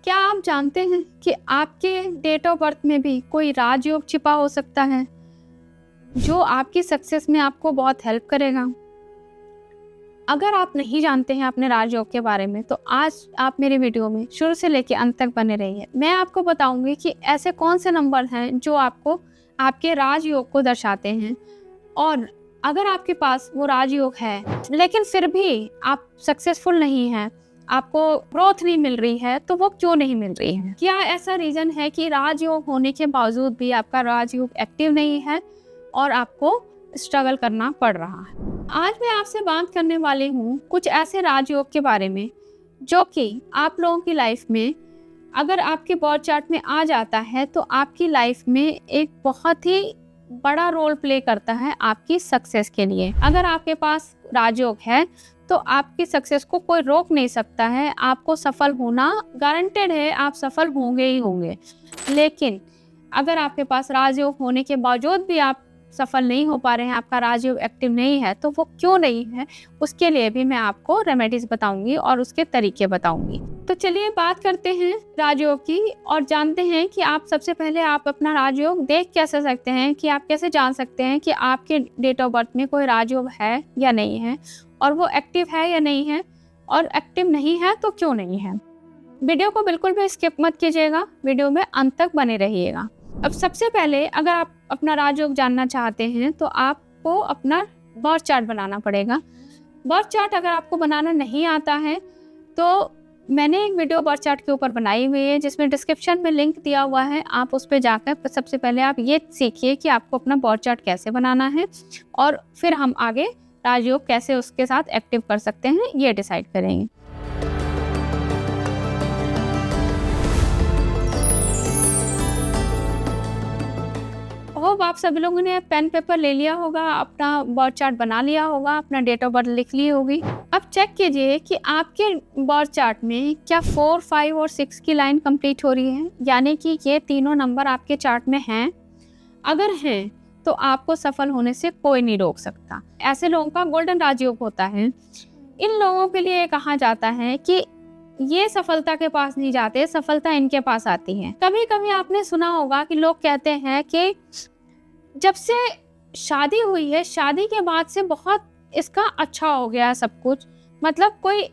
क्या आप जानते हैं कि आपके डेट ऑफ बर्थ में भी कोई राजयोग छिपा हो सकता है जो आपकी सक्सेस में आपको बहुत हेल्प करेगा? अगर आप नहीं जानते हैं अपने राजयोग के बारे में तो आज आप मेरी वीडियो में शुरू से लेकर अंत तक बने रहिए। मैं आपको बताऊंगी कि ऐसे कौन से नंबर हैं जो आपको आपके राजयोग को दर्शाते हैं, और अगर आपके पास वो राजयोग है लेकिन फिर भी आप सक्सेसफुल नहीं हैं, आपको ग्रोथ नहीं मिल रही है, तो वो क्यों नहीं मिल रही है? क्या ऐसा रीज़न है कि राजयोग होने के बावजूद भी आपका राजयोग एक्टिव नहीं है और आपको स्ट्रगल करना पड़ रहा है? आज मैं आपसे बात करने वाली हूँ कुछ ऐसे राजयोग के बारे में जो कि आप लोगों की लाइफ में अगर आपके बर्थ चार्ट में आ जाता है तो आपकी लाइफ में एक बहुत ही बड़ा रोल प्ले करता है आपकी सक्सेस के लिए। अगर आपके पास राजयोग है तो आपकी सक्सेस को कोई रोक नहीं सकता है, आपको सफल होना गारंटेड है, आप सफल होंगे ही होंगे। लेकिन अगर आपके पास राजयोग होने के बावजूद भी आप सफल नहीं हो पा रहे हैं, आपका राजयोग एक्टिव नहीं है, तो वो क्यों नहीं है, उसके लिए भी मैं आपको रेमेडीज बताऊंगी और उसके तरीके बताऊंगी। तो चलिए बात करते हैं राजयोग की और जानते हैं कि आप सबसे पहले आप अपना राजयोग देख कैसे सकते हैं, कि आप कैसे जान सकते हैं कि आपके डेट ऑफ बर्थ में कोई राजयोग है या नहीं है, और वो एक्टिव है या नहीं है, और एक्टिव नहीं है तो क्यों नहीं है। वीडियो को बिल्कुल भी स्किप मत कीजिएगा, वीडियो में अंत तक बने रहिएगा। अब सबसे पहले अगर आप अपना राजयोग जानना चाहते हैं तो आपको अपना बर्थ चार्ट बनाना पड़ेगा। बर्थ चार्ट अगर आपको बनाना नहीं आता है तो मैंने एक वीडियो बर्थ चार्ट के ऊपर बनाई हुई है जिसमें डिस्क्रिप्शन में लिंक दिया हुआ है, आप उस पर जाकर सबसे पहले आप ये सीखिए कि आपको अपना बर्थ चार्ट कैसे बनाना है, और फिर हम आगे राजयोग कैसे उसके साथ एक्टिव कर सकते हैं ये डिसाइड करेंगे। होप आप सभी लोगों ने पेन पेपर ले लिया होगा, अपना बर्थ चार्ट बना लिया होगा, अपना डेट ऑफ बर्थ लिख ली होगी। अब चेक कीजिए कि आपके बर्थ चार्ट में क्या 4, 5 और 6 की लाइन कंप्लीट हो रही है, यानी कि ये तीनों नंबर आपके चार्ट में हैं। अगर हैं तो आपको सफल होने से कोई नहीं रोक सकता। ऐसे लोगों का गोल्डन राजयोग होता है। इन लोगों के लिए कहा जाता है कि ये सफलता के पास नहीं जाते, सफलता इनके पास आती है। कभी कभी आपने सुना होगा कि लोग कहते हैं कि जब से शादी हुई है, शादी के बाद से बहुत इसका अच्छा हो गया सब कुछ, मतलब कोई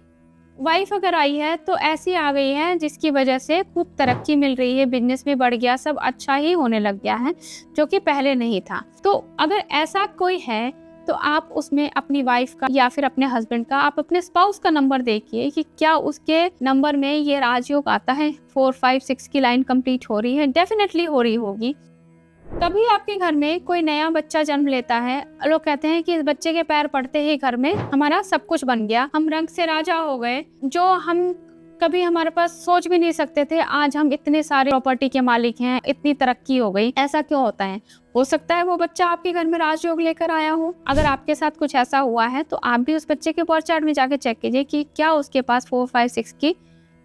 वाइफ अगर आई है तो ऐसी आ गई है जिसकी वजह से खूब तरक्की मिल रही है, बिजनेस भी बढ़ गया, सब अच्छा ही होने लग गया है जो कि पहले नहीं था। तो अगर ऐसा कोई है तो आप उसमें अपनी वाइफ का या फिर अपने हस्बैंड का, आप अपने स्पाउस का नंबर देखिए कि क्या उसके नंबर में ये राजयोग आता है। 4, 5, 6 की लाइन कंप्लीट हो रही है, डेफिनेटली हो रही होगी। कभी आपके घर में कोई नया बच्चा जन्म लेता है, लोग कहते हैं कि इस बच्चे के पैर पड़ते ही घर में हमारा सब कुछ बन गया, हम रंग से राजा हो गए, जो हम कभी हमारे पास सोच भी नहीं सकते थे, आज हम इतने सारे प्रॉपर्टी के मालिक हैं, इतनी तरक्की हो गई। ऐसा क्यों होता है? हो सकता है वो बच्चा आपके घर में राजयोग लेकर आया हो। अगर आपके साथ कुछ ऐसा हुआ है तो आप भी उस बच्चे के बर्थ चार्ट में जाके चेक कीजिए कि क्या उसके पास 4, 5, 6 की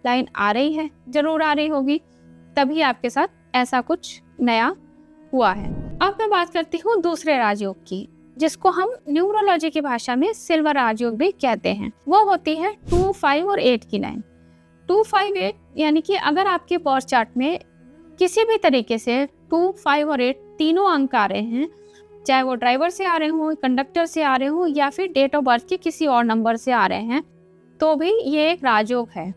लाइन आ रही है। जरूर आ रही होगी, तभी आपके साथ ऐसा कुछ नया हुआ है। अब मैं बात करती हूँ दूसरे राजयोग की, जिसको हम न्यूमरोलॉजी की भाषा में सिल्वर राजयोग भी कहते हैं। वो होती है 2, 5 और 8 की लाइन। 2, 5, 8 यानी कि अगर आपके बर्थ चार्ट में किसी भी तरीके से 2, 5 और 8 तीनों अंक आ रहे हैं, चाहे वो ड्राइवर से आ रहे हों, कंडक्टर से आ रहे हों, या फिर डेट ऑफ बर्थ के किसी और नंबर से आ रहे हैं, तो भी ये एक राजयोग है।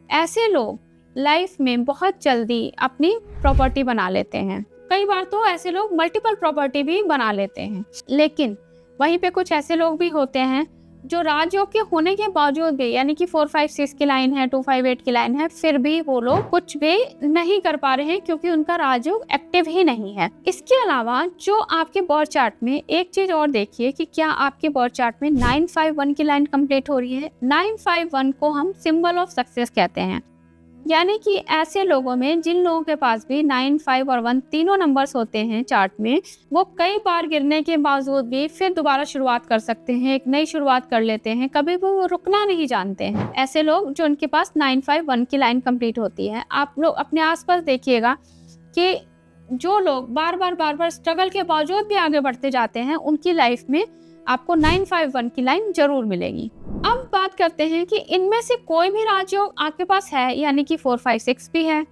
ऐसे लोग लाइफ में बहुत जल्दी अपनी प्रॉपर्टी बना लेते हैं। कई बार तो ऐसे लोग मल्टीपल प्रॉपर्टी भी बना लेते हैं। लेकिन वहीं पे कुछ ऐसे लोग भी होते हैं जो राजयोग के होने के बावजूद भी, यानी कि 4, 5, 6 की लाइन है, 2, 5, 8 की लाइन है, फिर भी वो लोग कुछ भी नहीं कर पा रहे हैं क्योंकि उनका राजयोग एक्टिव ही नहीं है। इसके अलावा जो आपके बर्थ चार्ट में एक चीज और देखिए कि क्या आपके बर्थ चार्ट में 951 की लाइन कंप्लीट हो रही है। 951 को हम सिंबल ऑफ सक्सेस कहते हैं, यानी कि ऐसे लोगों में जिन लोगों के पास भी 9, 5 और 1 तीनों नंबर्स होते हैं चार्ट में, वो कई बार गिरने के बावजूद भी फिर दोबारा शुरुआत कर सकते हैं, एक नई शुरुआत कर लेते हैं, कभी भी वो रुकना नहीं जानते हैं। ऐसे लोग जो उनके पास 9, 5, 1 की लाइन कंप्लीट होती है, आप लोग अपने आसपास देखिएगा कि जो लोग बार बार स्ट्रगल के बावजूद भी आगे बढ़ते जाते हैं, उनकी लाइफ में आपको 9, 5, 1 की लाइन जरूर मिलेगी। अब बात बात करते हैं कि इनमें से कोई भी राजयोग आपके पास है, यानी कि 4, 5, 6 भी है,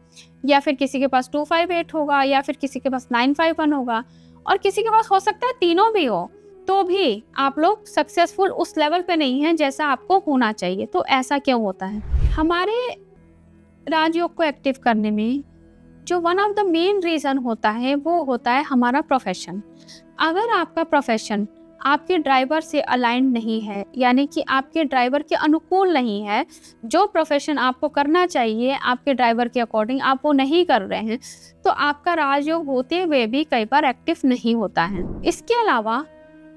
या फिर किसी के पास 2, 5, 8 होगा, या फिर किसी के पास 9, 5, 1 होगा, और किसी के पास हो सकता है तीनों भी हो, तो भी आप लोग सक्सेसफुल उस लेवल पे नहीं हैं जैसा आपको होना चाहिए। तो ऐसा क्यों होता है? हमारे राजयोग को एक्टिव करने में जो one of the main reason होता है वो होता है हमारा प्रोफेशन। अगर आपका प्रोफेशन आपके ड्राइवर से अलाइंड नहीं है, यानी कि आपके ड्राइवर के अनुकूल नहीं है, जो प्रोफेशन आपको करना चाहिए आपके ड्राइवर के अकॉर्डिंग आप वो नहीं कर रहे हैं, तो आपका राजयोग होते हुए भी कई बार एक्टिव नहीं होता है। इसके अलावा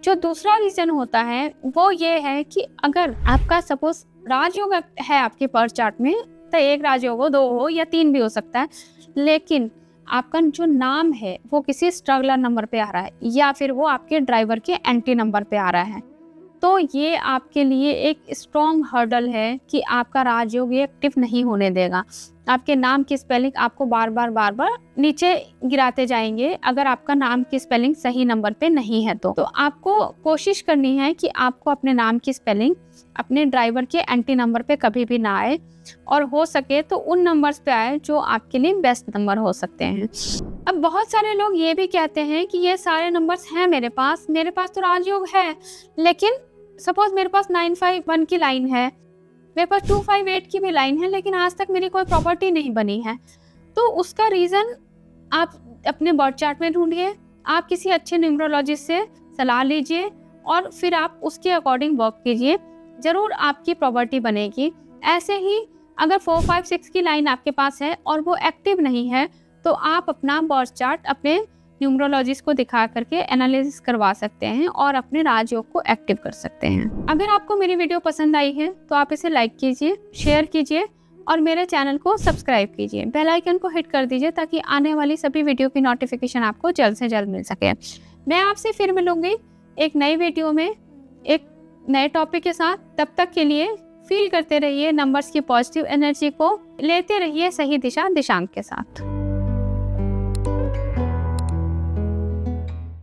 जो दूसरा रीज़न होता है वो ये है कि अगर आपका सपोज राजयोग है आपके बर्थ चार्ट में, तो 1 राजयोग हो, 2 हो या 3 भी हो सकता है, लेकिन आपका जो नाम है वो किसी स्ट्रगलर नंबर पे आ रहा है, या फिर वो आपके ड्राइवर के एंटी नंबर पे आ रहा है, तो ये आपके लिए एक स्ट्रॉन्ग हर्डल है कि आपका राजयोग ये एक्टिव नहीं होने देगा। आपके नाम की स्पेलिंग आपको बार बार नीचे गिराते जाएंगे अगर आपका नाम की स्पेलिंग सही नंबर पे नहीं है। तो आपको कोशिश करनी है कि आपको अपने नाम की स्पेलिंग अपने ड्राइवर के एंटी नंबर पे कभी भी ना आए, और हो सके तो उन नंबर्स पे आए जो आपके लिए बेस्ट नंबर हो सकते हैं। अब बहुत सारे लोग ये भी कहते हैं कि ये सारे नंबर्स हैं मेरे पास तो राजयोग है, लेकिन सपोज मेरे पास 951 की लाइन है, मेरे पास 258 की भी लाइन है, लेकिन आज तक मेरी कोई प्रॉपर्टी नहीं बनी है। तो उसका रीज़न आप अपने बर्थ चार्ट में ढूंढिए, आप किसी अच्छे न्यूमरोलॉजिस्ट से सलाह लीजिए और फिर आप उसके अकॉर्डिंग वर्क कीजिए, ज़रूर आपकी प्रॉपर्टी बनेगी। ऐसे ही अगर 4, 5, 6 की लाइन आपके पास है और वो एक्टिव नहीं है, तो आप अपना बर्थ चार्ट अपने न्यूमरोलॉजिस्ट को दिखा करके एनालिसिस करवा सकते हैं और अपने राजयोग को एक्टिव कर सकते हैं। अगर आपको मेरी वीडियो पसंद आई है तो आप इसे लाइक कीजिए, शेयर कीजिए और मेरे चैनल को सब्सक्राइब कीजिए। बेल आइकन को हिट कर दीजिए ताकि आने वाली सभी वीडियो की नोटिफिकेशन आपको जल्द से जल्द मिल सके। मैं आपसे फिर मिलूंगी एक नई वीडियो में एक नए टॉपिक के साथ। तब तक के लिए फील करते रहिए नंबर्स की पॉजिटिव एनर्जी को, लेते रहिए सही दिशांक के साथ।